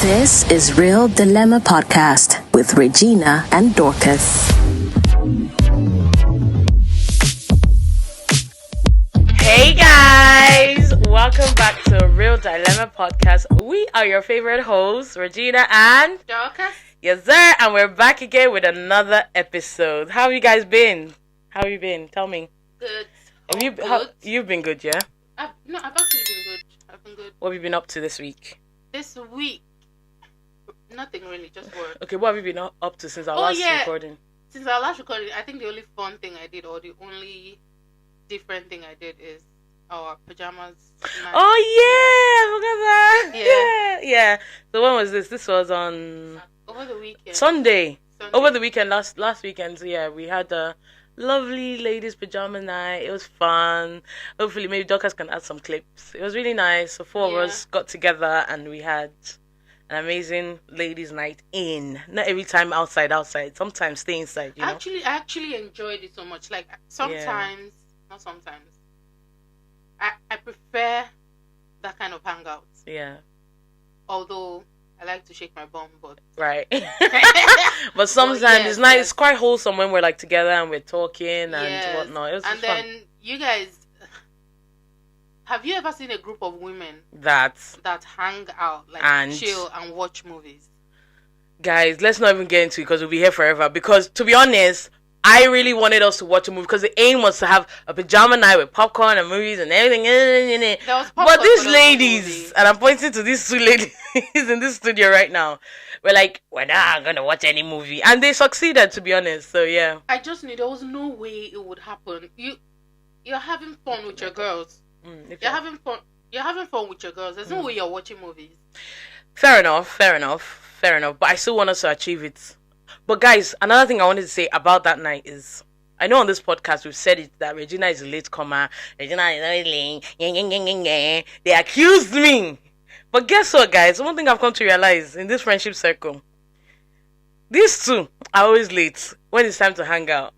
This is Real Dilemma Podcast with Regina and Dorcas. Hey guys, welcome back to Real Dilemma Podcast. We are your favorite hosts, Regina and Dorcas. Yes sir, and we're back again with another episode. How have you guys been? How have you been? Tell me. Good. You've been good, yeah? I've actually been good. I've been good. What have you been up to this week? This week, nothing really, just work. Okay, what have you been up to since our last recording? Since our last recording, I think the only fun thing I did, or the only different thing I did, is our pajamas night. Oh yeah, I forgot that. Yeah. So when was this? This was on over the weekend. Sunday. Over the weekend, last weekend. So yeah, we had a lovely ladies pajama night. It was fun. Hopefully maybe Dorcas can add some clips. It was really nice. So four of us got together and we had an amazing ladies night in. Not every time outside. Sometimes stay inside, you know? I actually enjoyed it so much. Like sometimes, not sometimes. I prefer that kind of hangouts. Yeah. Although I like to shake my bum, but right. But sometimes it's nice. It's quite wholesome when we're like together and we're talking and whatnot. It was fun. Then you guys, have you ever seen a group of women that hang out, like and chill and watch movies? Guys, let's not even get into it because we'll be here forever. Because to be honest, I really wanted us to watch a movie because the aim was to have a pajama night with popcorn and movies and everything. But these ladies, and I'm pointing to these two ladies in this studio right now, we're not gonna watch any movie, and they succeeded, to be honest. So yeah, I just knew there was no way it would happen. You're having fun with your girls. You're having fun with your girls. There's no way you're watching movies. Fair enough. But I still want us to achieve it. But guys, another thing I wanted to say about that night is, I know on this podcast we've said it that Regina is a latecomer. Regina is late. They accused me. But guess what, guys? One thing I've come to realize in this friendship circle, these two are always late when it's time to hang out.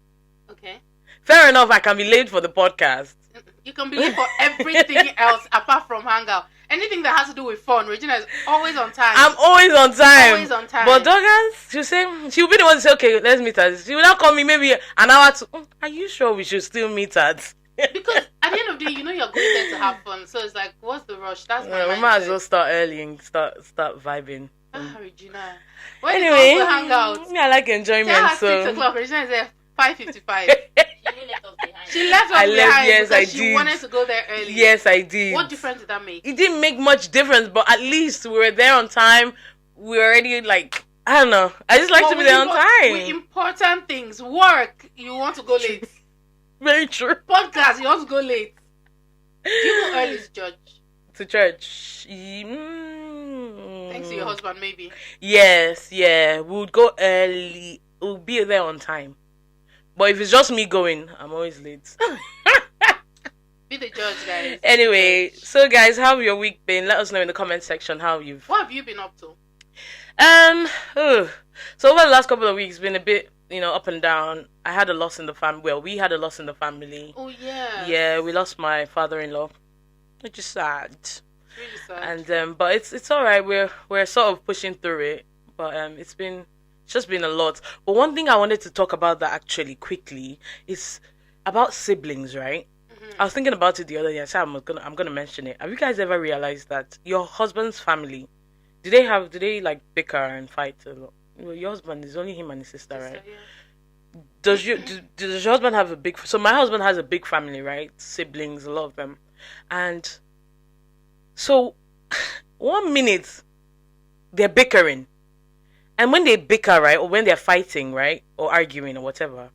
Okay. Fair enough, I can be late for the podcast. You can be late for everything else apart from hangout. Anything that has to do with fun, Regina is always on time. I'm always on time. But Dorcas, she'll be the one to say, okay, let's meet at. She will not call me maybe an hour to. Are you sure we should still meet at? Because at the end of the day, you know you're going there to have fun. So it's like, what's the rush? That's my mindset. We might as well start early and start vibing. Regina. When anyway, you hang out, I like enjoyment. Tell her so 6 o'clock. Regina is there 5:55. She left us behind yes, because I she did. wanted to go there early. Yes, I did. What difference did that make? It didn't make much difference, but at least we were there on time. We were already I don't know. I just like to be there on time. With important things, work, you want to go late. Very true. Podcast, you want to go late. Do you go early to church? To church. Thanks to your husband, maybe. Yes, yeah. We would go early. We'll be there on time. But if it's just me going, I'm always late. Be the judge, guys. Anyway, so guys, how have your week been? Let us know in the comment section how you've... What have you been up to? So over the last couple of weeks, it's been a bit, up and down. I had a loss in the family. Well, we had a loss in the family. Oh, yeah. Yeah, we lost my father-in-law, which is sad. It's really sad. And but it's all right. We're sort of pushing through it. But it's just been a lot. But one thing I wanted to talk about that actually quickly is about siblings, right? I was thinking about it the other day. I said I'm gonna mention it. Have you guys ever realized that your husband's family, do they like bicker and fight a lot? Well, your husband is only him and his sister, right? Yeah. Does your husband have a big? So my husband has a big family, right? Siblings, a lot of them, and so 1 minute they're bickering. And when they bicker, right, or when they're fighting, right, or arguing or whatever,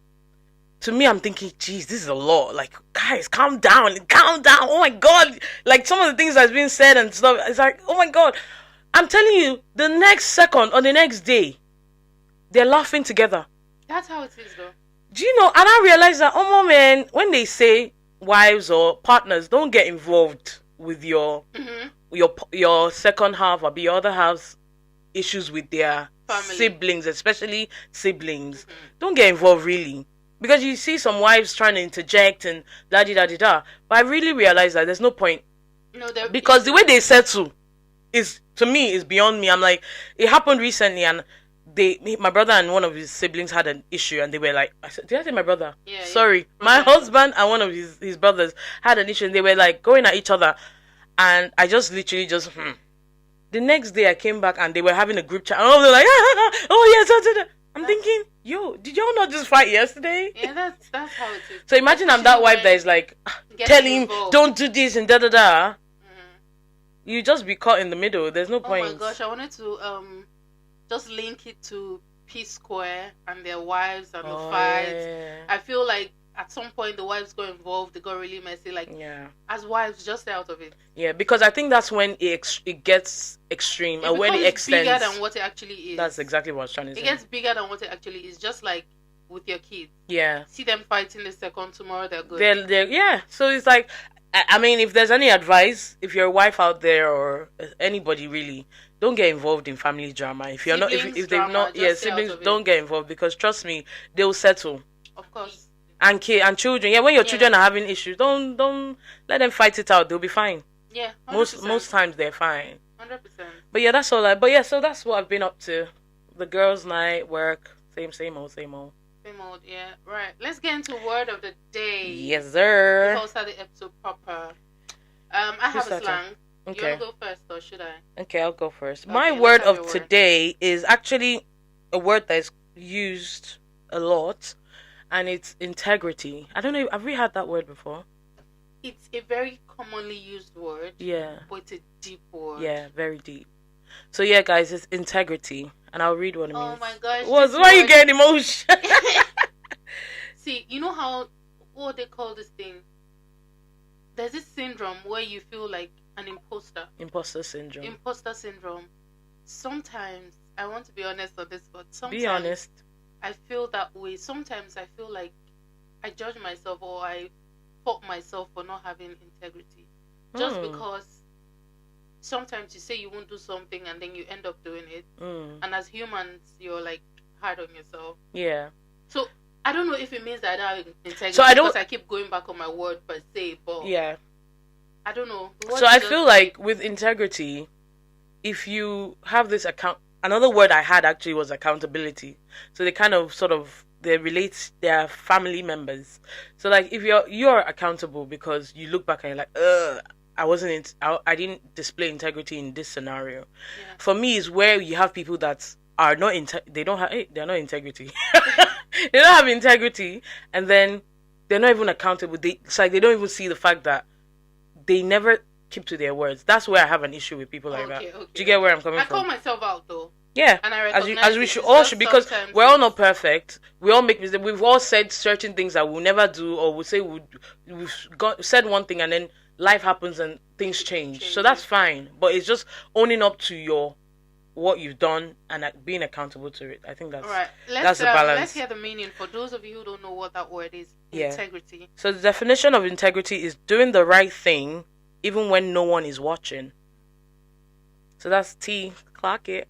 to me, I'm thinking, geez, this is a lot. Like, guys, calm down. Oh my God. Like, some of the things that's being said and stuff, it's like, oh my God. I'm telling you, the next second or the next day, they're laughing together. That's how it is, though. Do you know? And I realize that, man, when they say wives or partners, don't get involved with your second half or your other half's issues with their family. Siblings, especially siblings. Don't get involved, really. Because you see some wives trying to interject and da-di-da-di-da. But I really realize that there's no point. No, because the way they settle is, to me, is beyond me. I'm like, it happened recently, and my brother and one of his siblings had an issue, and they were like, I said, did I say my brother? Yeah. Sorry, my husband and one of his brothers had an issue, and they were like going at each other, and I just literally just. The next day I came back and they were having a group chat, and all they're like, oh yes, I'm thinking, yo, did y'all not just fight yesterday? Yeah, that's how it is. So imagine I'm that wife that is like, tell him, don't do this and da. You just be caught in the middle. There's no point. Oh my gosh, I wanted to just link it to P Square and their wives and the fights. Yeah. I feel like at some point the wives got involved. They got really messy. Like, as wives, just stay out of it. Yeah, because I think that's when it gets extreme, or when it extends. Bigger than what it actually is. That's exactly what I was trying to say. It gets bigger than what it actually is. Just like with your kids. Yeah. See them fighting the second, tomorrow they're good. Yeah. So it's like, I mean, if there's any advice, if you're a wife out there or anybody really, don't get involved in family drama. If you're siblings not, if they've not, siblings, don't don't get involved, because trust me, they'll settle. Of course. And children, when your children are having issues, don't let them fight it out. They'll be fine. Yeah, 100%. Most times they're fine. 100%. But yeah, that's all. So that's what I've been up to. The girls' night, work, same old. Same old, yeah. Right. Let's get into word of the day. Yes, sir. We'll start the episode proper. I have a slang. Okay. You want to go first, or should I? Okay, I'll go first. Okay, My word of today is actually a word that is used a lot, and it's integrity. I don't know. Have we had that word before? It's a very commonly used word. Yeah. But it's a deep word. Yeah, very deep. So yeah, guys, it's integrity, and I'll read what it means. Oh my gosh! Why are you getting emotion? See, you know how what they call this thing? There's this syndrome where you feel like an imposter. Imposter syndrome. Imposter syndrome. Sometimes I want to be honest on this, but sometimes be honest. I feel that way. Sometimes I feel like I judge myself, or I fault myself for not having integrity, just because sometimes you say you won't do something and then you end up doing it. And as humans, you're like hard on yourself. Yeah. So I don't know if it means that I don't have integrity, so because I keep going back on my word per se, but yeah, I don't know. So I feel like with integrity, if you have this another word I had actually was accountability. So they kind of they relate, their family members. So like if you're accountable because you look back and you're like, I didn't display integrity in this scenario. Yeah. For me, is where you have people that are not they're not integrity. They don't have integrity, and then they're not even accountable. It's like they don't even see the fact that they never keep to their words. That's where I have an issue with people like that. Okay. Do you get where I'm coming from? I call myself out though. Yeah, and I recognize as we should all should, because we're all not perfect. We all make mistakes. We've all said certain things that we'll never do, or we'll say we've said one thing and then life happens and things change. So that's fine, but it's just owning up to what you've done and being accountable to it. I think that's right. That's the balance. Let's hear the meaning for those of you who don't know what that word is. Yeah. Integrity. So the definition of integrity is doing the right thing even when no one is watching. So that's T. Clock it.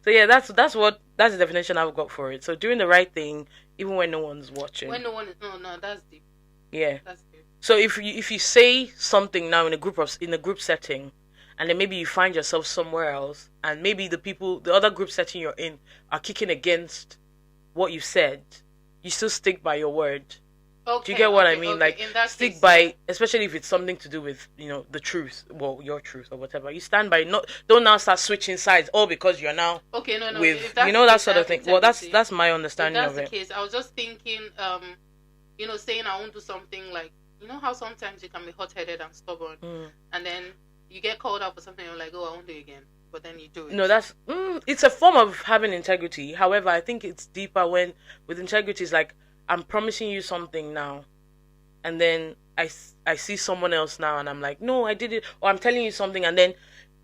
So yeah, that's the definition I've got for it. So doing the right thing even when no one's watching. When no one is that's deep. Yeah. That's deep. So if you say something now in a group setting, and then maybe you find yourself somewhere else, and maybe the other group setting you're in are kicking against what you said, you still stick by your word. Okay, do you get what I mean? Okay. Like, in that stick case, by, especially if it's something to do with, the truth, well, your truth or whatever. You stand by, don't now start switching sides, all because you're now with, if that's that sort of thing. Well, that's my understanding of it. If that's the case, I was just thinking, saying I won't do something, like, how sometimes you can be hot-headed and stubborn, and then you get called out for something, you're like, oh, I won't do it again, but then you do it. No, that's it's a form of having integrity. However, I think it's deeper when with integrity is like, I'm promising you something now, and then I see someone else now, and I'm like, no, I did it, or I'm telling you something, and then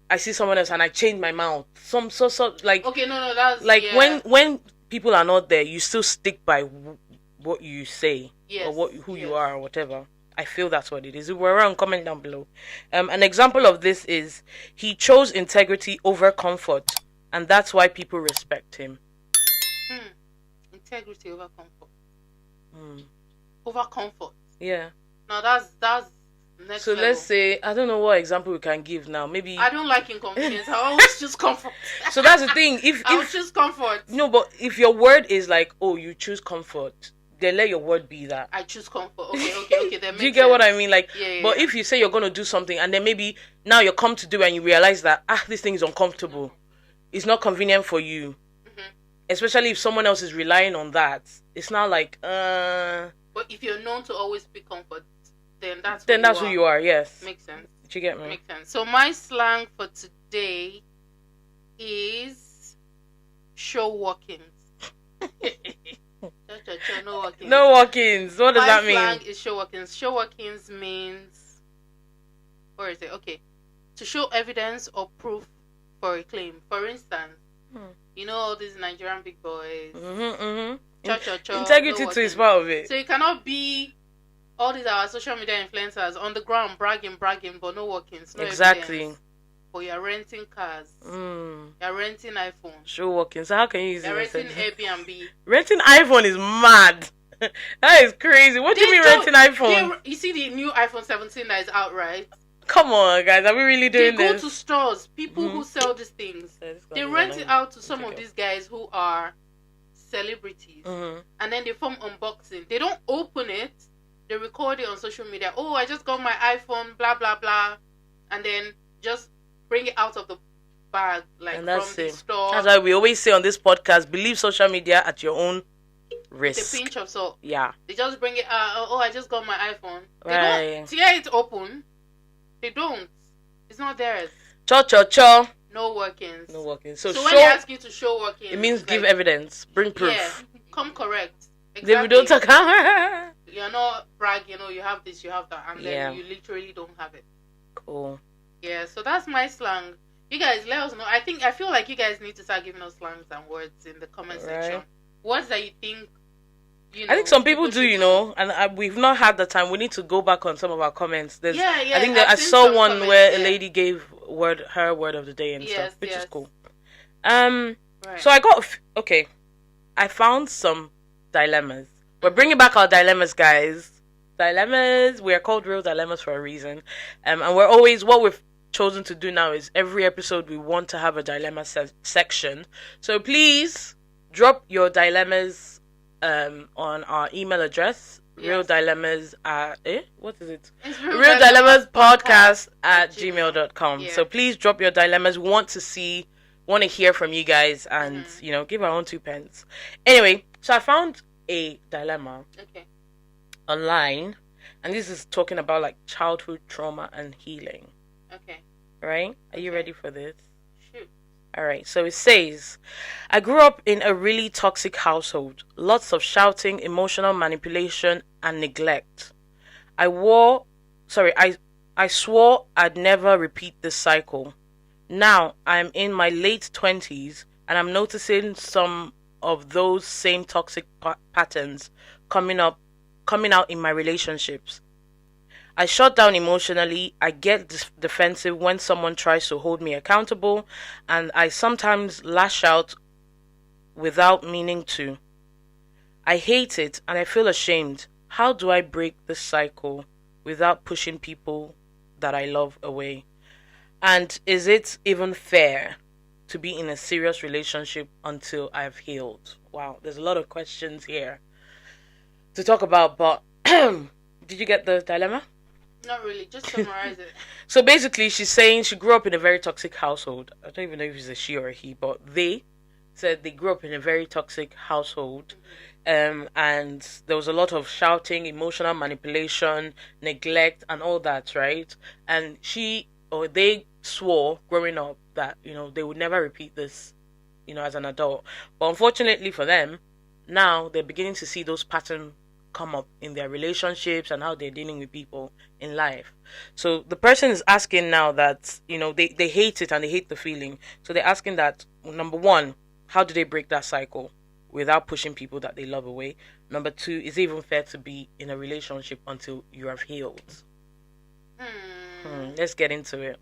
I see someone else and I change my mouth. Like, okay, no, that's like when people are not there, you still stick by what you say, yes, or who you are, or whatever. I feel that's what it is. If we're around, comment down below. An example of this is he chose integrity over comfort, and that's why people respect him. Integrity over comfort. Over comfort. Yeah. Now that's Next So level. let's say, I don't know what example we can give now. Maybe I don't like inconvenience. I always choose comfort. so that's the thing. I'll choose comfort. No, but if your word is like, oh, you choose comfort, then let your word be that. I choose comfort. Okay. That Do you get what I mean? Like, yeah, but if you say you're gonna do something and then maybe now you come to do it and you realize that this thing is uncomfortable, it's not convenient for you, especially if someone else is relying on that. It's not like But if you're known to always pick comfort, then that's who you are. Yes, makes sense. Did you get me? Makes sense. So my slang for today is show walkings. No walkings. No walk-ins. What does that mean? My slang is show walkings. Show walkings means, where is it? Okay, to show evidence or proof for a claim. For instance, you know all these Nigerian big boys. Integrity too is part of it. So you cannot be all these our social media influencers on the ground bragging, but no walkings. No Exactly. Evidence. But you're renting cars. You're renting iPhone. Show walking. So how can you use You're it? renting Airbnb. Renting iPhone is mad. That is crazy. What do you mean renting iPhone? You see the new iPhone 17 that is out, right? Come on, guys. Are we really doing this? They this? go to stores. People who sell these things. They rent it out to some of these guys who are celebrities. And then they form unboxing. They don't open it. They record it on social media. Oh, I just got my iPhone, blah, blah, blah. And then just bring it out of the bag, like from the store. That's why we always say on this podcast, believe social media at your own risk. The pinch of salt. Yeah. They just bring it out. Oh, I just got my iPhone. They right. don't tear it open. They don't. It's not theirs. Cho. No workings. So when they ask you to show workings, it means give evidence. Bring proof. Yeah. Come correct. Exactly. We don't talk. You're not bragging, you have this, you have that, and then you literally don't have it. Cool. Yeah, so that's my slang. You guys, let us know. I feel like you guys need to start giving us slangs and words in the comment section. Words that you think, I think some people do, and we've not had the time. We need to go back on some of our comments. I think that I saw one where a lady gave her word of the day and stuff, which is cool. So I got I found some dilemmas. We're bringing back our dilemmas, guys. Dilemmas. We are called Real Dilemmas for a reason, and we're always what we've chosen to do now is every episode we want to have a dilemma section. So please drop your dilemmas on our email address. Real dilemmas at what is it? Real Dilemmas podcast at gmail.com. So please drop your dilemmas. We want to hear from you guys and give our own 2 pence. Anyway, so I found a dilemma online, and this is talking about like childhood trauma and healing. Right? Are you ready for this? Shoot. All right. So it says, I grew up in a really toxic household. Lots of shouting, emotional manipulation, and neglect. I swore I'd never repeat this cycle. Now I'm in my late 20s and I'm noticing some of those same toxic patterns coming out in my relationships. I shut down emotionally, I get defensive when someone tries to hold me accountable, and I sometimes lash out without meaning to. I hate it and I feel ashamed. How do I break this cycle without pushing people that I love away? And is it even fair to be in a serious relationship until I've healed? Wow, there's a lot of questions here to talk about, but did you get the dilemma? Not really, just summarize it. So basically, she's saying she grew up in a very toxic household. I don't even know if it's a she or a he, but they said they grew up in a very toxic household. And there was a lot of shouting, emotional manipulation, neglect, and all that, right? And they swore growing up that, they would never repeat this, as an adult. But unfortunately for them, now they're beginning to see those patterns come up in their relationships and how they're dealing with people in life. So the person is asking now that, they hate it and they hate the feeling. So they're asking that, number one, how do they break that cycle without pushing people that they love away? Number two, is it even fair to be in a relationship until you have healed? Let's get into it.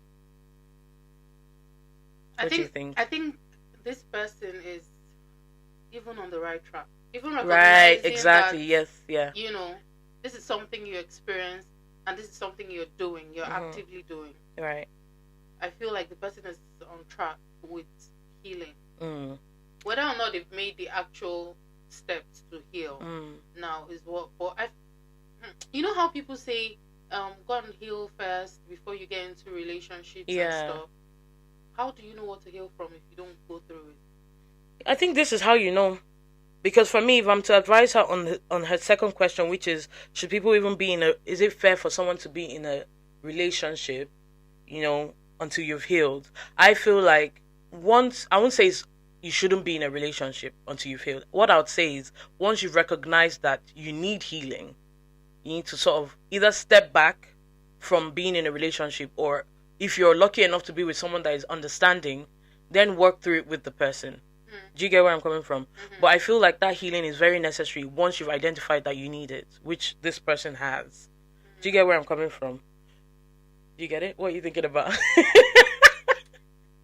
What do you think? I think this person is even on the right track. Even right, exactly. That, yes, yeah. This is something you experienced. and this is something you're doing, you're actively doing, Right. I feel like the person is on track with healing. Mm. Whether or not they've made the actual steps to heal now is what. But you know how people say, go and heal first before you get into relationships and stuff. How do you know what to heal from if you don't go through it? I think this is how you know. Because for me, if I'm to advise her on her second question, which is, should people even be is it fair for someone to be in a relationship, until you've healed? I feel like I won't say you shouldn't be in a relationship until you've healed. What I would say is, once you've recognized that you need healing, you need to sort of either step back from being in a relationship, or if you're lucky enough to be with someone that is understanding, then work through it with the person. Do you get where I'm coming from? But I feel like that healing is very necessary once you've identified that you need it, which this person has. Do you get where I'm coming from? Do you get it? What are you thinking about?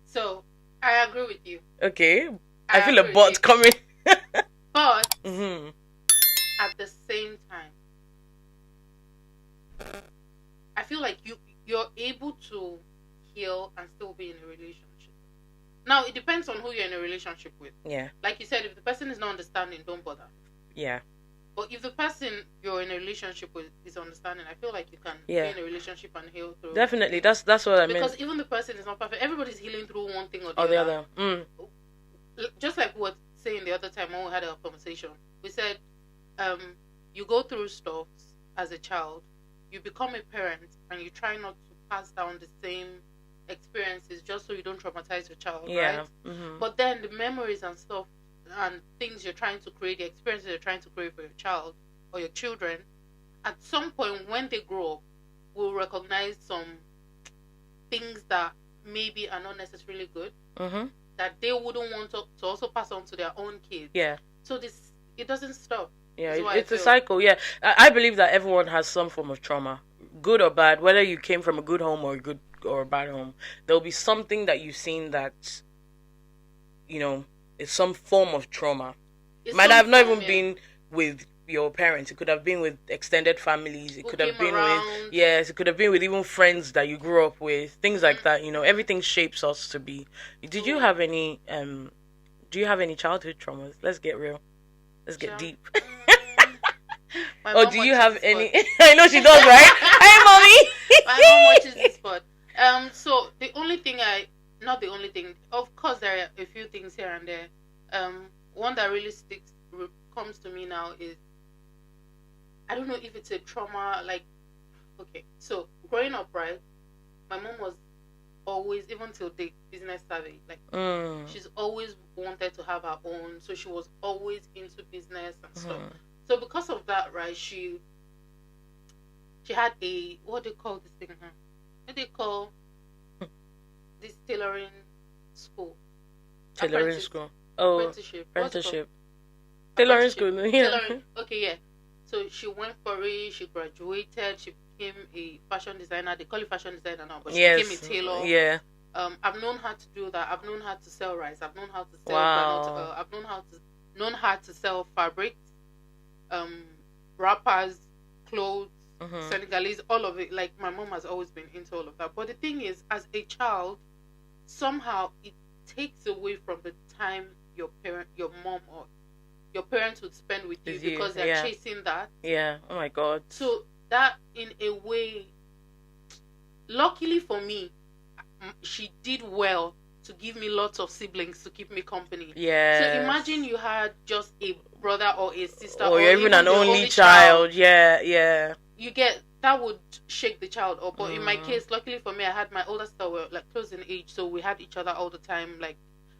So, I agree with you. Okay. I feel a but coming. But, at the same time, I feel like you're able to heal and still be in a relationship. Now, it depends on who you're in a relationship with. Yeah. Like you said, if the person is not understanding, don't bother. Yeah. But if the person you're in a relationship with is understanding, I feel like you can be in a relationship and heal through. Definitely. That's what I mean. Because even the person is not perfect. Everybody's healing through one thing or the other. Just like we were saying the other time when we had our conversation. We said, you go through stuff as a child, you become a parent, and you try not to pass down the same experiences just so you don't traumatize your child, right? But then the memories and stuff and things you're trying to create, the experiences you're trying to create for your child or your children, at some point when they grow up, will recognize some things that maybe are not necessarily good, that they wouldn't want to also pass on to their own kids. Yeah. So it doesn't stop. Yeah, it's a cycle. Yeah, I believe that everyone has some form of trauma, good or bad. Whether you came from a good home or a bad home, there'll be something that you've seen that, is some form of trauma. It might have not even been with your parents. It could have been with extended families. It could have been with it could have been with even friends that you grew up with. Things like that. Everything shapes us to be. Did you have any? Do you have any childhood traumas? Let's get real. Let's get deep. Do you have any? I know she does, right? Hey, mommy. My mom watches this spot. So the only thing not the only thing. Of course, there are a few things here and there. One that really comes to me now is, I don't know if it's a trauma. Like, okay, so growing up, right, my mom was always, even till date, business savvy. Like, she's always wanted to have her own, so she was always into business and stuff. So because of that, right, she had a, what do they call this thing? What do they call this tailoring school? Tailoring school. Oh, apprenticeship. Tailoring school. Yeah. Tailoring. Okay, yeah. So she went for it. She graduated. She became a fashion designer. They call it fashion designer now, but she became a tailor. Yeah. I've known how to do that. I've known how to sell rice. I've known how to sell. I've known how to sell fabrics, wrappers, clothes, Senegalese, all of it. Like, my mom has always been into all of that. But the thing is, as a child, somehow it takes away from the time your mom or your parents would spend with you because they're chasing that. Yeah. Oh my God. So that, in a way, luckily for me, she did well to give me lots of siblings to keep me company. Yeah. So imagine you had just a brother or a sister, or even an only child. Yeah, yeah. You get, that would shake the child up. But in my case, luckily for me, I had my older sister, were like close in age, so we had each other all the time. Like,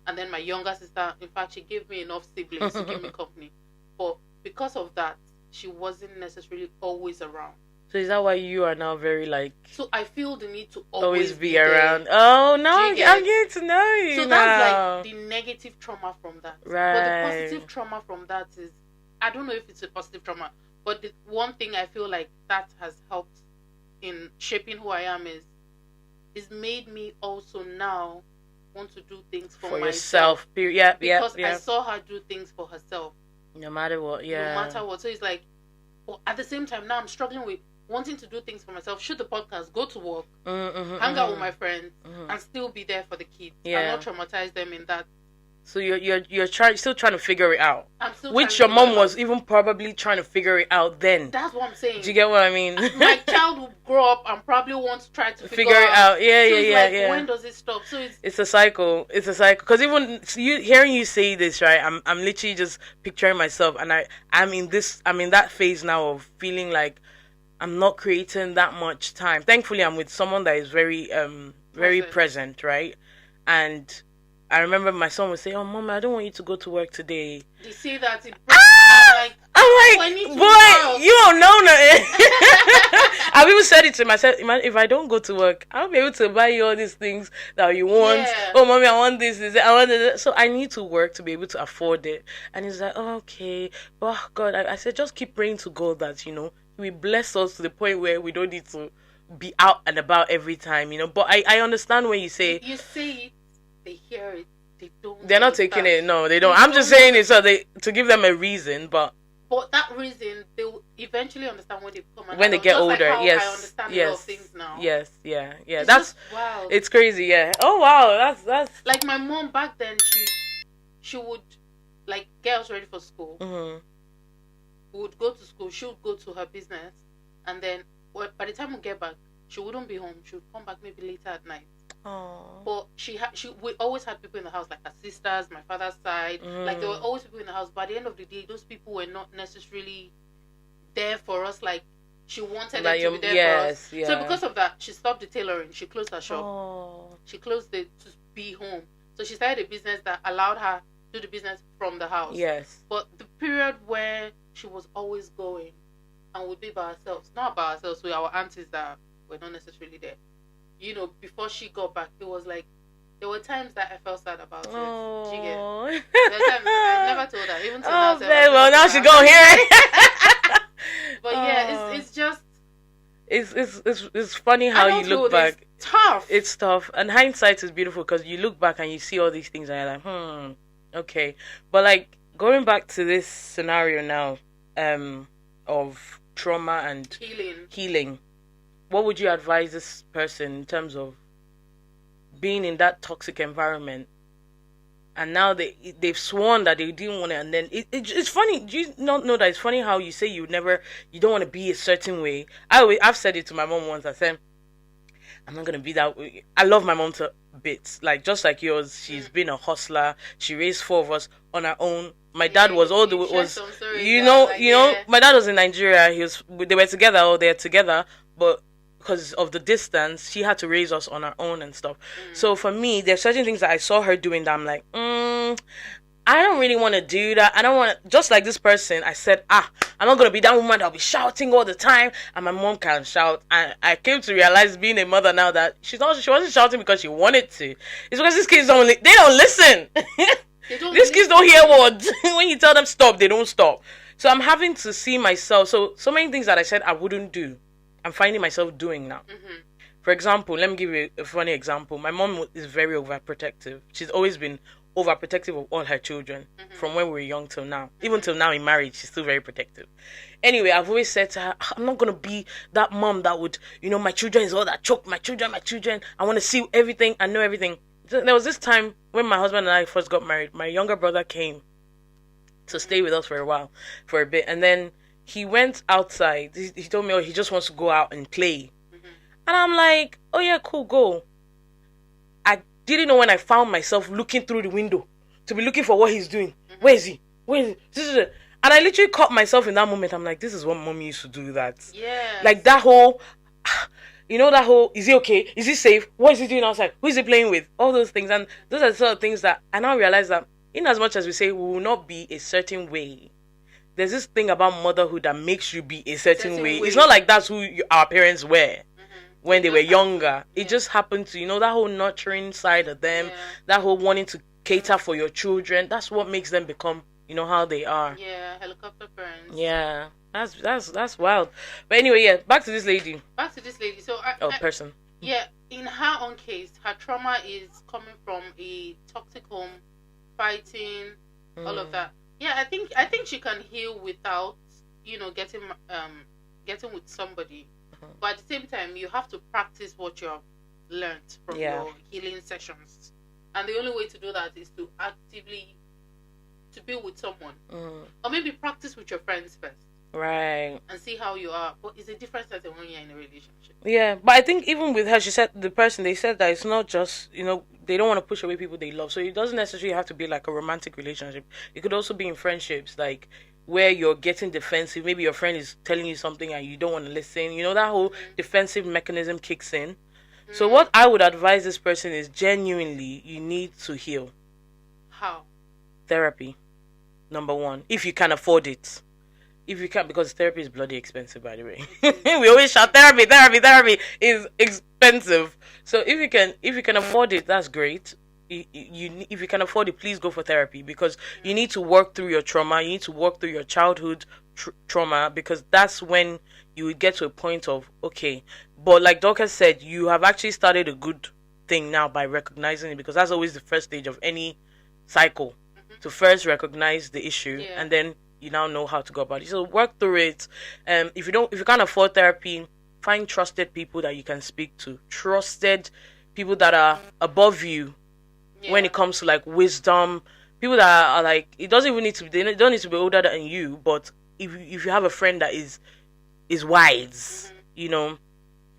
and then my younger sister, in fact, she gave me enough siblings to keep me company. But because of that, she wasn't necessarily always around. So is that why you are now very like? So I feel the need to always be around. There. Oh no, I'm getting to know you. So that's like the negative trauma from that. Right. But the positive trauma from that is, I don't know if it's a positive trauma, but the one thing I feel like that has helped in shaping who I am is made me also now want to do things for myself. Yourself. Yeah, because I saw her do things for herself. No matter what, yeah. No matter what. So it's like, well, at the same time, now I'm struggling with, wanting to do things for myself, shoot the podcast, go to work, hang out with my friends, and still be there for the kids, and not traumatize them in that. So you're still trying to figure it out, I'm still which your mom was even probably trying to figure it out then. That's what I'm saying. Do you get what I mean? My child will grow up and probably want to try to figure it out. Yeah, so yeah. When does it stop? So it's a cycle. It's a cycle. Because even hearing you say this, right? I'm literally just picturing myself, and I'm in that phase now of feeling like I'm not creating that much time. Thankfully, I'm with someone that is very very present, right? And I remember my son would say, "Oh, Mom, I don't want you to go to work today." You see that? It breaks my I'm like, boy, you don't know nothing. I've even said it to him. I said, if I don't go to work, I'll be able to buy you all these things that you want. Yeah. Oh, Mommy, I want this. I want this. So I need to work to be able to afford it. And he's like, oh, okay. But God, I said, just keep praying to God that, He will bless us to the point where we don't need to be out and about every time, But I understand when you say... You say it, they hear it, they don't. They're not taking it. No, they don't. I'm just saying it so to give them a reason, But that reason, they will eventually understand when they become when they get older. Like how yes, I understand a lot of things now. Yes, yeah. That's wow. It's crazy. Yeah. Oh wow, that's like my mom back then. She would like get us ready for school. Mm-hmm. We would go to school. She would go to her business, and then by the time we get back, she wouldn't be home. She would come back maybe later at night. Oh. But we always had people in the house, like her sisters, my father's side. Like there were always people in the house. But at the end of the day, those people were not necessarily there for us. Like she wanted them to be there for us. Yeah. So because of that, she stopped the tailoring. She closed her shop. Oh. She closed it to be home. So she started a business that allowed her to do the business from the house. Yes. But the period where she was always going and would be by herself, not by ourselves, with our aunties that were not necessarily there. Before she got back, it was like there were times that I felt sad about it. Oh. There were times I never told her, even till now. Well, now she gonna hear it. But yeah, it's just it's funny how you look back. It's tough. It's tough, and hindsight is beautiful because you look back and you see all these things and you're like, okay. But like going back to this scenario now, of trauma and healing. What would you advise this person in terms of being in that toxic environment? And now they've sworn that they didn't want it, and then it's funny. Do you not know that it's funny how you say you don't want to be a certain way? I've said it to my mom once. I said, I'm not gonna be that way. I love my mom to bits, like just like yours. She's been a hustler. She raised 4 of us on her own. My dad was all the was, my dad was in Nigeria. They were together, they're together, but because of the distance, she had to raise us on her own and stuff. So for me, there's certain things that I saw her doing that I'm like, I don't really want to do that. I don't want to, just like this person, I said, I'm not going to be that woman that'll be shouting all the time. And my mom can shout. And I came to realize, being a mother now, that she wasn't shouting because she wanted to. It's because these kids don't listen. These kids don't hear words. When you tell them stop, they don't stop. So I'm having to see myself. So many things that I said I wouldn't do, I'm finding myself doing now. Mm-hmm. For example, let me give you a funny example. My mom is very overprotective. She's always been overprotective of all her children, from when we were young till now. Even till now in marriage, she's still very protective. Anyway, I've always said to her, I'm not going to be that mom that would, my children is all that choke. My children. I want to see everything. I know everything. There was this time when my husband and I first got married. My younger brother came to stay with us for a bit. And then he went outside. He told me, he just wants to go out and play. And I'm like, oh yeah, cool, go. I didn't know when I found myself looking through the window to be looking for what he's doing. Where is he? And I literally caught myself in that moment. I'm like, this is what mommy used to do that. Yeah. Like that whole, is he okay? Is he safe? What is he doing outside? Who is he playing with? All those things. And those are the sort of things that I now realize that in as much as we say we will not be a certain way, there's this thing about motherhood that makes you be a certain way. It's not like that's who our parents were when they were younger. It just happened to, that whole nurturing side of them, that whole wanting to cater for your children. That's what makes them become, how they are. Yeah, helicopter parents. Yeah, that's wild. But anyway, back to this lady. So person. Yeah, in her own case, her trauma is coming from a toxic home, fighting, all of that. Yeah, I think she can heal without, getting with somebody But at the same time, you have to practice what you have learned from your healing sessions. And the only way to do that is to actively to be with someone. Or maybe practice with your friends first. Right. And see how you are. But it's a different setting when you're in a relationship. Yeah. But I think even with her, she said, they said that it's not just, they don't want to push away people they love. So it doesn't necessarily have to be like a romantic relationship. It could also be in friendships, like where you're getting defensive. Maybe your friend is telling you something and you don't want to listen. That whole defensive mechanism kicks in. So what I would advise this person is genuinely, you need to heal. How? Therapy, number one, if you can afford it. If you can't, because therapy is bloody expensive, by the way. We always shout therapy is expensive. So if you can afford it, that's great. If you can afford it, please go for therapy, because you need to work through your trauma. You need to work through your childhood trauma, because that's when you would get to a point of, okay, but like Dorcas said, you have actually started a good thing now by recognizing it, because that's always the first stage of any cycle, to first recognize the issue, and then you now know how to go about it. So work through it. If you can't afford therapy, find trusted people that you can speak to. Trusted people that are above you when it comes to like wisdom. People that are like, it doesn't even need to be, they don't need to be older than you, but if you have a friend that is wise,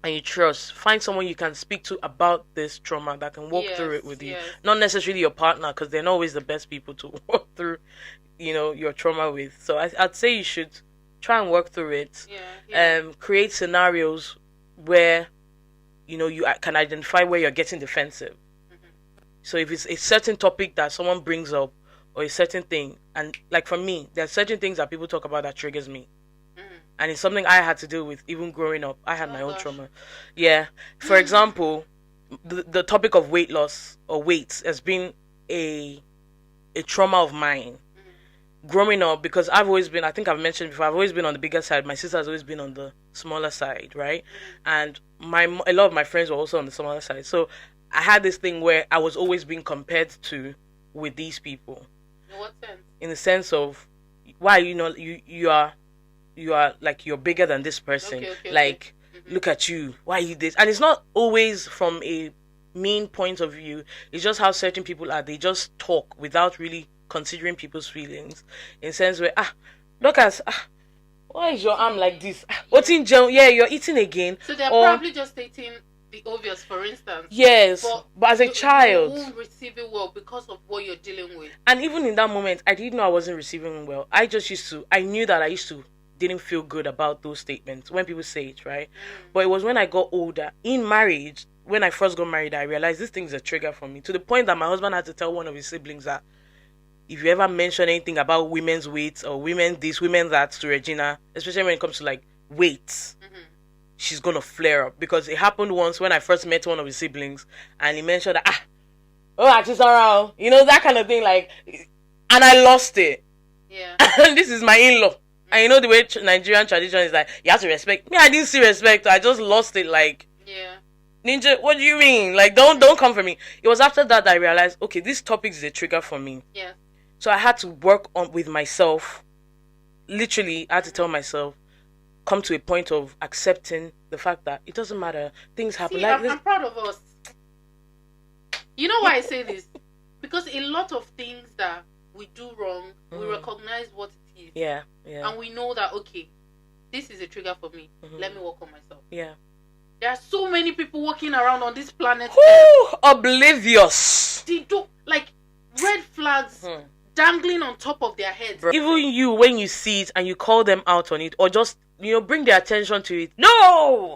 and you trust, find someone you can speak to about this trauma that can walk through it with you. Not necessarily your partner, because they're not always the best people to walk through your trauma with. So I'd say you should try and work through it. Create scenarios where you can identify where you're getting defensive. So if it's a certain topic that someone brings up, or a certain thing, and like for me, there are certain things that people talk about that triggers me, and it's something I had to deal with even growing up. I had my own trauma. For example, the topic of weight loss or weight has been a trauma of mine growing up, because I've always been, I think I've mentioned before, I've always been on the bigger side. My sister has always been on the smaller side, right? And a lot of my friends were also on the smaller side. So I had this thing where I was always being compared to with these people. In what sense? In the sense of, why you are like, you're bigger than this person. Okay. Look at you. Why are you this? And it's not always from a mean point of view. It's just how certain people are. They just talk without really considering people's feelings. In the sense where, Dorcas, why is your arm like this? What's in jail? Yeah, you're eating again. So they're probably just stating the obvious, for instance. Yes, but as a child, you won't receive it well because of what you're dealing with. And even in that moment, I didn't know I wasn't receiving it well. I knew that I didn't feel good about those statements when people say it, right? But it was when I got older, in marriage, when I first got married, I realized this thing is a trigger for me, to the point that my husband had to tell one of his siblings that if you ever mention anything about women's weight or women this, women that to Regina, especially when it comes to like weight, she's gonna flare up. Because it happened once when I first met one of his siblings, and he mentioned that she's around, that kind of thing, like, and I lost it. Yeah. And this is my in-law. And the way Nigerian tradition is like, you have to respect me. I didn't see respect. I just lost it. Like, Ninja, what do you mean? Like, don't come for me. It was after that I realized, okay, this topic is a trigger for me. Yeah. So I had to work on with myself. Literally, I had to tell myself, come to a point of accepting the fact that it doesn't matter. Things happen. See, I'm proud of us. You know why I say this? Because a lot of things that we do wrong, we recognize what it is. Yeah. And we know that, okay, this is a trigger for me. Let me work on myself. Yeah. There are so many people walking around on this planet. Oblivious. They do, like, red flags dangling on top of their heads. Even you, when you see it and you call them out on it, or just, bring their attention to it. No!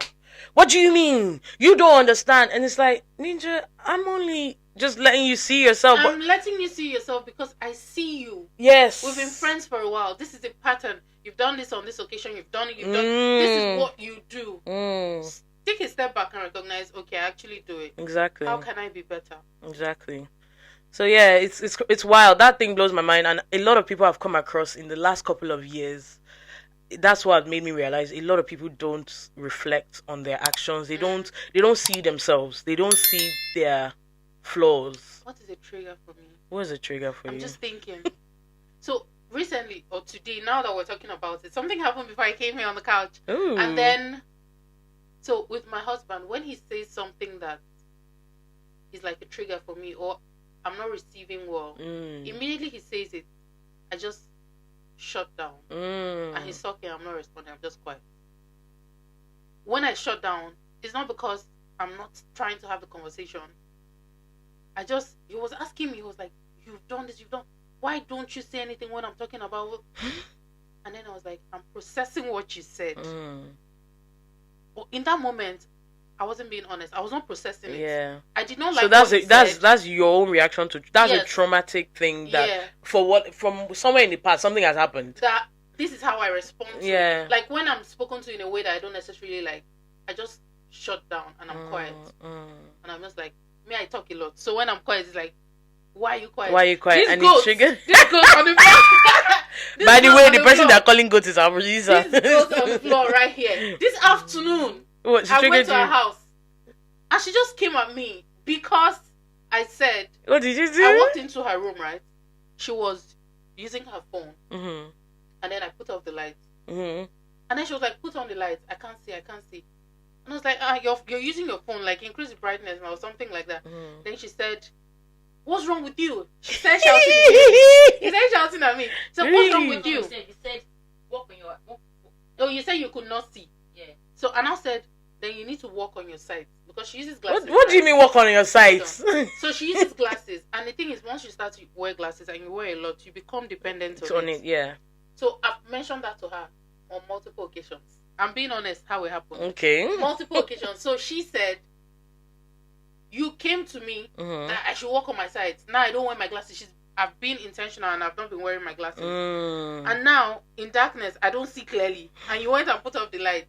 What do you mean? You don't understand. And it's like, Ninja, I'm only just letting you see yourself. I'm letting you see yourself because I see you. Yes. We've been friends for a while. This is a pattern. You've done this on this occasion. You've done it. This is what you do. Take a step back and recognize, okay, I actually do it. Exactly. How can I be better? Exactly. So yeah, it's wild. That thing blows my mind, and a lot of people have come across in the last couple of years. That's what made me realize a lot of people don't reflect on their actions. They don't see themselves. They don't see their flaws. What is a trigger for me? What is a trigger for you? I'm just thinking. So recently, or today, now that we're talking about it, something happened before I came here on the couch. Ooh. And then So with my husband, when he says something that is like a trigger for me, or I'm not receiving well, immediately he says it, I just shut down. And he's talking, I'm not responding, I'm just quiet. When I shut down, it's not because I'm not trying to have the conversation. He was asking me, he was like, you've done this, why don't you say anything when I'm talking about? And then I was like, I'm processing what you said. But in that moment, I wasn't being honest. I was not processing it. Yeah. I did not like. So that's your own reaction to that's a traumatic thing that from somewhere in the past something has happened. That this is how I respond to it. Like when I'm spoken to in a way that I don't necessarily like, I just shut down and I'm quiet. And I'm just like, me, I talk a lot. So when I'm quiet, it's like, why are you quiet? Why are you quiet? And it's triggered. This goes on the floor. By the way, the person they're calling goat is our user. This goes on the floor right here. This afternoon, I went to her house. And she just came at me because I said... What did you do? I walked into her room, right? She was using her phone. And then I put off the lights. And then she was like, put on the lights. I can't see. And I was like, you're using your phone. Like, increase the brightness or something like that. Then she said... What's wrong with you? She said shouting at me. He said shouting at me. So what's wrong with you? He said walk on your Oh, you said you could not see. Yeah. So and I said, then you need to walk on your sight because she uses glasses. What do you mean walk on your sight? So she uses glasses, and the thing is, once you start to wear glasses and you wear a lot, you become dependent on it. Yeah. So I've mentioned that to her on multiple occasions. I'm being honest, how it happened. Okay. Multiple occasions. So she said, you came to me that I should walk on my sides. Now I don't wear my glasses. I've been intentional and I've not been wearing my glasses. And now in darkness I don't see clearly. And you went and put off the light.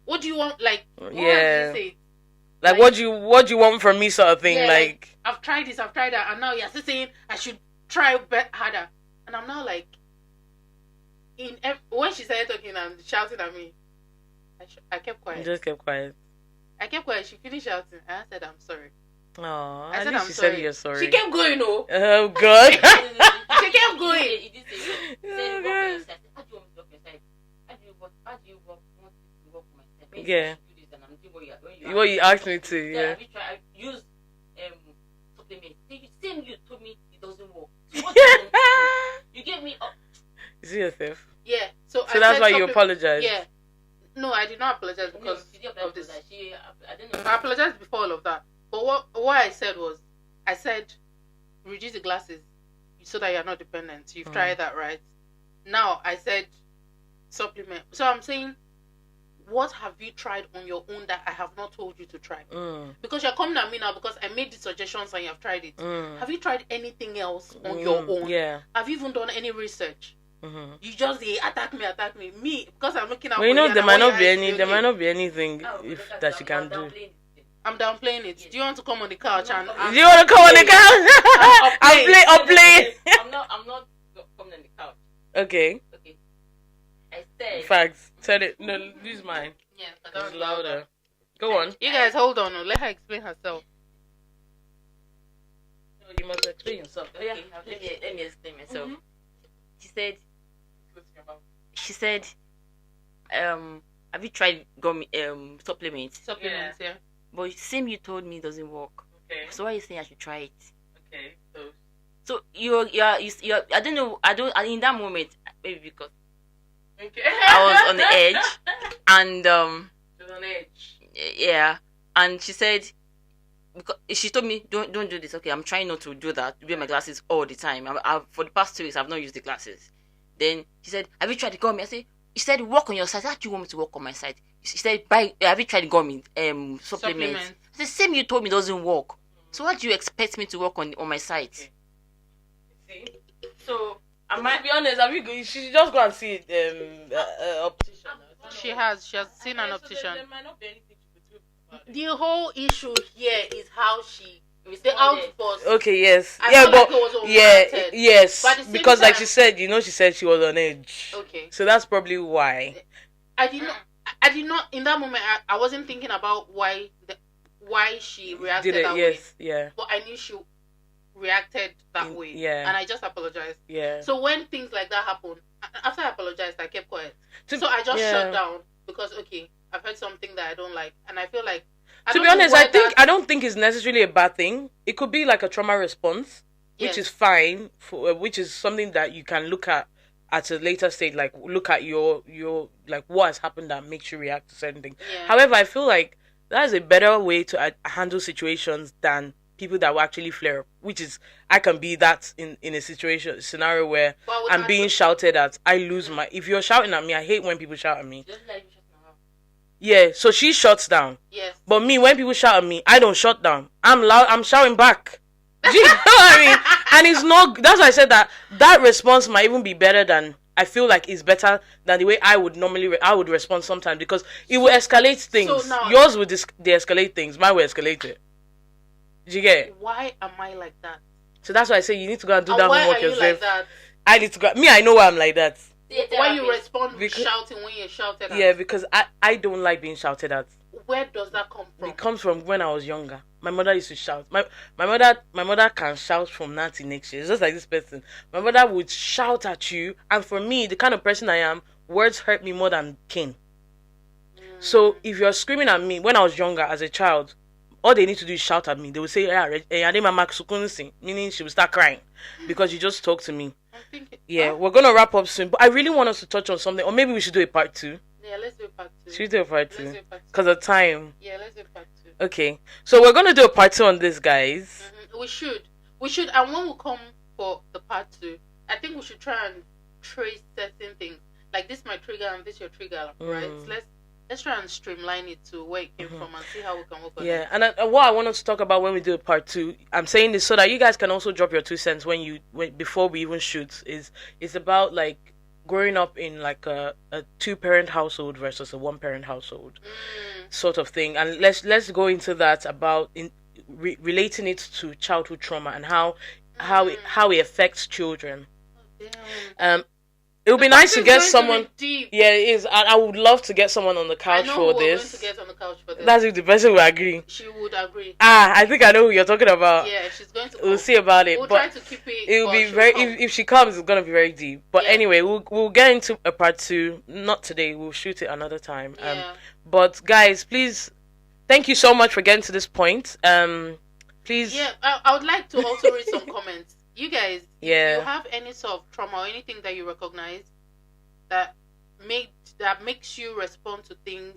What do you want? Like, what did you say? Like what do you want from me, sort of thing? Yeah, like I've tried this, I've tried that, and now you're still saying I should try harder. And I'm now like, when she started talking and shouting at me, I kept quiet. You just kept quiet. I kept quiet. She finished shouting. I said, I'm sorry. Oh, I said, I'm sorry. Said you're sorry. She kept going, oh. Oh, God. She kept going. He did say, walk on your side. How do you want me to walk on your side? How do you want me to walk on my side? Maybe Yeah. I should do this and I'm doing What you asked me to, yeah. Have you tried? Use supplement. Same you told me it doesn't work. So what do you want me to do? You gave me up. Is it yourself? Yeah. So that's why you apologize. Yeah. No, I did not apologize because of this. I don't know. I apologized before all of that. But what I said was, I said, reduce the glasses so that you're not dependent. You've tried that, right? Now, I said, supplement. So I'm saying, what have you tried on your own that I have not told you to try? Because you're coming at me now because I made the suggestions and you have tried it. Have you tried anything else on your own? Yeah. Have you even done any research? You just attack me. Me, because I'm looking at. Well, you know, there might not be anything that she can do. I'm downplaying it. Do you want to come on the couch and? Do you want to come on the couch? I'll play. I'm not coming on the couch. Okay. I said. Facts. Tell it. No, use mine. Yeah, it's louder. Go on. You guys, hold on. Let her explain herself. No, you must explain yourself. Okay, let me explain myself. She said, have you tried gummy supplements? Supplements, yeah. But same you told me doesn't work. Okay. So why are you saying I should try it? Okay. So you're I don't know, in that moment, maybe because I was on the edge and she was on edge. Yeah. And she said, because she told me don't do this. Okay, I'm trying not to do that, to wear my glasses all the time. For the past 2 weeks I've not used the glasses. Then she said, have you tried the gummy? She said, walk on your side. How do you want me to walk on my side? She said, have you tried the gummy supplements? I said, same you told me doesn't work. So what do you expect me to work on my side? Okay. See? So to be honest, she should just go and see optician. She has seen an optician. There might not be anything to do about it. The whole issue here is how she the outburst. Okay, yes. But yes. Because like she said, she said she was on edge. Okay. So that's probably why. I did not in that moment I wasn't thinking about why she reacted that way. Yeah. But I knew she reacted that way. Yeah. And I just apologized. Yeah. So when things like that happen, after I apologized, I kept quiet. So I just shut down because I've heard something that I don't like, and I feel like To be honest, I don't think it's necessarily a bad thing. It could be like a trauma response, which is fine, which is something that you can look at a later stage. Like look at your like what has happened that makes you react to certain things. Yeah. However, I feel like that is a better way to handle situations than people that will actually flare up. Which is I can be that in a scenario where I'm being shouted at. I lose my. If you're shouting at me, I hate when people shout at me. Just like you shut my mouth. Yeah, so she shuts down. Yes. But me, when people shout at me, I don't shut down. I'm loud. I'm shouting back. Do you know what I mean? And it's not. That's why I said that response might even be better than. I feel like it's better than the way I would normally. I would respond sometimes because it will escalate things. So now, yours would de-escalate things. Mine will escalate it. Do you get it? Why am I like that? So that's why I say you need to go and do And that why homework are you yourself. like that? I need to go. Me, I know why I'm like that. Why you respond with Because- shouting when you're shouted at? Yeah, because I don't like being shouted at. Where does that come from? It comes from when I was younger. My mother used to shout. My mother can shout from now till next year. It's just like this person. My mother would shout at you, and for me, the kind of person I am, words hurt me more than cane. So if you're screaming at me when I was younger as a child, all they need to do is shout at me. They would say, meaning she would start crying because you just talk to me. I'm thinking, Yeah, we're gonna wrap up soon, but I really want us to touch on something, or maybe we should do a part 2. yeah, let's do part 2. Should we do a part Let's 2? do a part 2. Because of time. Yeah, let's do part 2. Okay, so we're gonna do a part 2 on this, guys. We should, and when we come for the part 2, I think we should try and trace certain things. Like this my trigger and this your trigger, right? Let's try and streamline it to where it came from and see how we can work on it. Yeah, and what I want us to talk about when we do part 2, I'm saying this so that you guys can also drop your 2 cents before we even shoot. It's about like growing up in like a 2-parent household versus a 1-parent household, sort of thing. And let's go into that about relating it to childhood trauma and how it affects children. Damn. It would be nice to get someone. Deep. Yeah, it is. I would love to get someone on the couch I know for who this. we're going to get on the couch for this. That's if the person will agree. She would agree. I think I know who you're talking about. Yeah, she's going to. We'll see about it. We'll but try to keep it. it will but be she'll very. come. If she comes, it's gonna be very deep. But Yeah. anyway, we'll get into a part 2. Not today. We'll shoot it another time. Yeah. But guys, please, thank you so much for getting to this point. Please. Yeah, I would like to also read some comments. You guys, Yeah. if you have any sort of trauma or anything that you recognize that makes you respond to things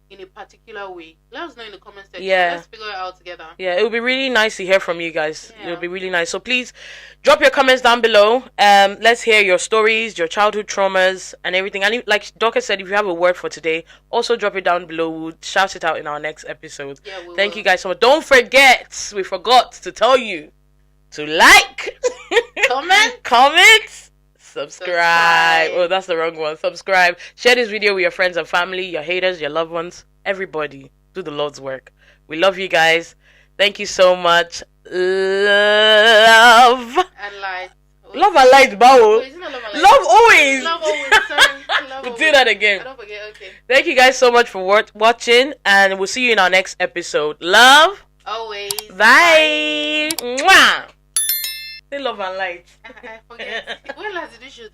in a particular way, let us know in the comment section. Yeah. Let's figure it out together. Yeah, it would be really nice to hear from you guys. Yeah. It would be really nice. So please drop your comments down below. Let's hear your stories, your childhood traumas, and everything. And like Dorcas said, if you have a word for today, also drop it down below. We'll shout it out in our next episode. Yeah, we Thank will. you guys so much. Don't forget, we forgot to tell you to like, comment, subscribe. Oh, that's the wrong one. Subscribe. Share this video with your friends and family, your haters, your loved ones. Everybody, do the Lord's work. We love you guys. Thank you so much. Love. And light. Love and light, bow. Oh, isn't it love and light? Love always. Love always. Sorry. Love We'll always. do that again. I don't forget. Okay. Thank you guys so much for watching, and we'll see you in our next episode. Love. Always. Bye. Mwah. Say love and light. I forget. When last did you shoot that?